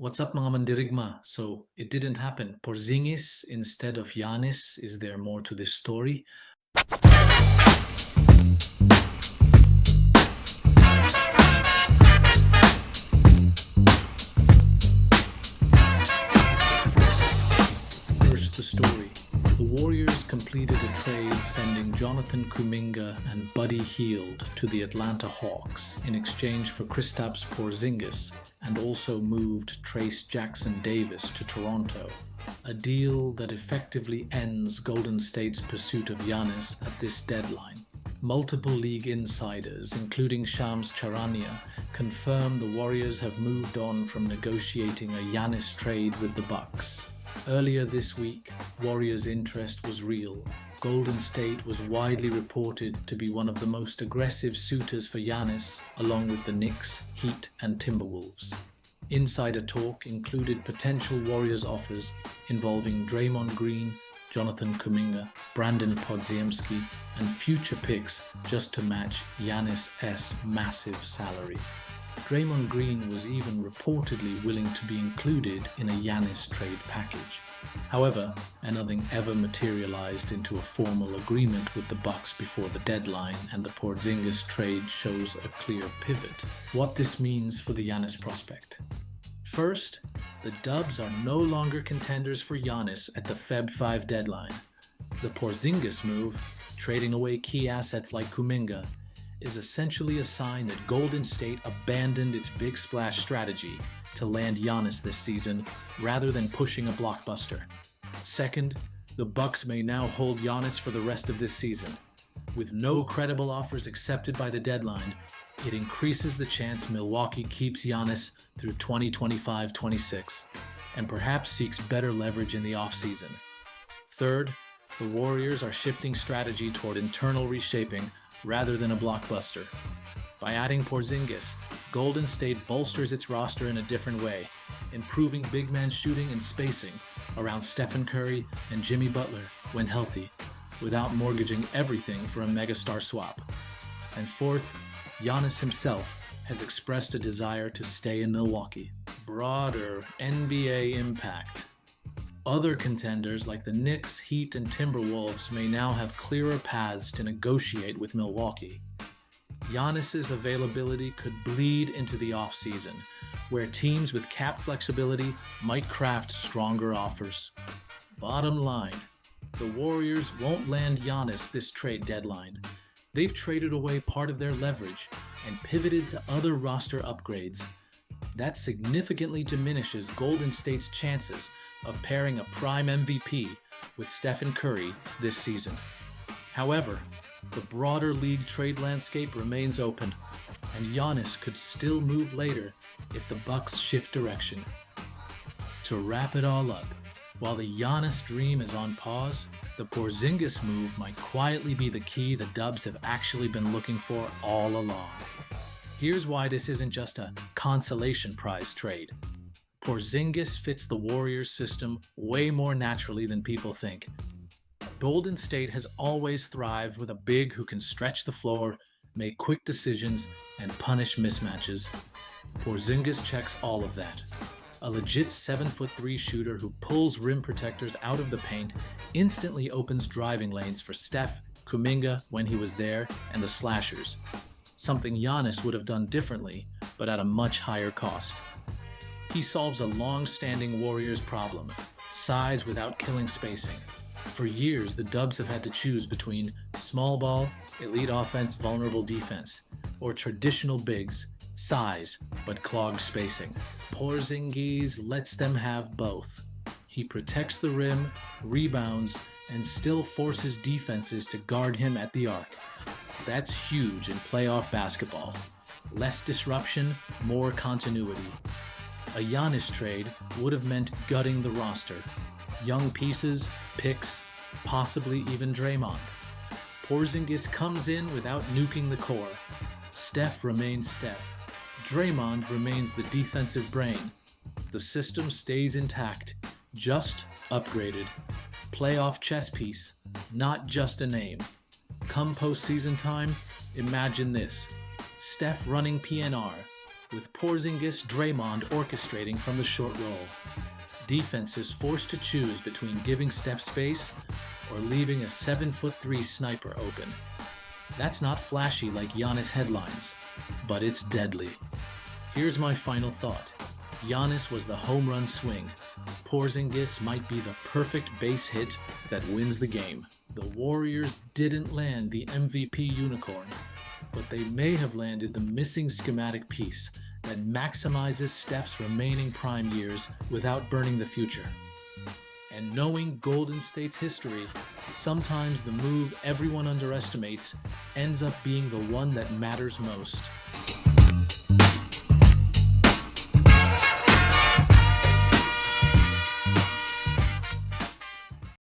What's up mga mandirigma? So it didn't happen. Porziņģis instead of Giannis. Is there more to this story? First, the story. The Warriors completed a trade sending Jonathan Kuminga and Buddy Hield to the Atlanta Hawks in exchange for Kristaps Porziņģis, and also moved Trace Jackson-Davis to Toronto, a deal that effectively ends Golden State's pursuit of Giannis at this deadline. Multiple league insiders, including Shams Charania, confirm the Warriors have moved on from negotiating a Giannis trade with the Bucks. Earlier this week, Warriors' interest was real. Golden State was widely reported to be one of the most aggressive suitors for Giannis, along with the Knicks, Heat, and Timberwolves. Insider talk included potential Warriors offers involving Draymond Green, Jonathan Kuminga, Brandon Podziemski, and future picks just to match Giannis' massive salary. Draymond Green was even reportedly willing to be included in a Giannis trade package. However, nothing ever materialized into a formal agreement with the Bucks before the deadline, and the Porziņģis trade shows a clear pivot. What this means for the Giannis prospect. First, the Dubs are no longer contenders for Giannis at the Feb 5 deadline. The Porziņģis move, trading away key assets like Kuminga, is essentially a sign that Golden State abandoned its big splash strategy to land Giannis this season rather than pushing a blockbuster. Second, the Bucks may now hold Giannis for the rest of this season. With no credible offers accepted by the deadline, it increases the chance Milwaukee keeps Giannis through 2025-26 and perhaps seeks better leverage in the offseason. Third, the Warriors are shifting strategy toward internal reshaping rather than a blockbuster. By adding Porziņģis, Golden State bolsters its roster in a different way, improving big man shooting and spacing around Steph Curry and Jimmy Butler when healthy, without mortgaging everything for a megastar swap. And fourth, Giannis himself has expressed a desire to stay in Milwaukee. Broader NBA impact. Other contenders like the Knicks, Heat, and Timberwolves may now have clearer paths to negotiate with Milwaukee. Giannis's availability could bleed into the offseason, where teams with cap flexibility might craft stronger offers. Bottom line, the Warriors won't land Giannis this trade deadline. They've traded away part of their leverage and pivoted to other roster upgrades. That significantly diminishes Golden State's chances of pairing a prime MVP with Steph Curry this season. However, the broader league trade landscape remains open, and Giannis could still move later if the Bucks shift direction. To wrap it all up, while the Giannis dream is on pause, the Porziņģis move might quietly be the key the Dubs have actually been looking for all along. Here's why this isn't just a consolation prize trade. Porziņģis fits the Warriors system way more naturally than people think. Golden State has always thrived with a big who can stretch the floor, make quick decisions, and punish mismatches. Porziņģis checks all of that. A legit 7'3" shooter who pulls rim protectors out of the paint, instantly opens driving lanes for Steph, Kuminga when he was there, and the slashers. Something Giannis would have done differently, but at a much higher cost. He solves a long-standing Warriors problem, size without killing spacing. For years, the Dubs have had to choose between small ball, elite offense, vulnerable defense, or traditional bigs, size, but clogged spacing. Porziņģis lets them have both. He protects the rim, rebounds, and still forces defenses to guard him at the arc. That's huge in playoff basketball. Less disruption, more continuity. A Giannis trade would have meant gutting the roster. Young pieces, picks, possibly even Draymond. Porziņģis comes in without nuking the core. Steph remains Steph. Draymond remains the defensive brain. The system stays intact, just upgraded. Playoff chess piece, not just a name. Come postseason time, imagine this. Steph running PNR, with Porziņģis, Draymond orchestrating from the short roll. Defenses forced to choose between giving Steph space or leaving a 7'3" sniper open. That's not flashy like Giannis headlines, but it's deadly. Here's my final thought. Giannis was the home run swing. Porziņģis might be the perfect base hit that wins the game. The Warriors didn't land the MVP unicorn, but they may have landed the missing schematic piece that maximizes Steph's remaining prime years without burning the future. And knowing Golden State's history, sometimes the move everyone underestimates ends up being the one that matters most.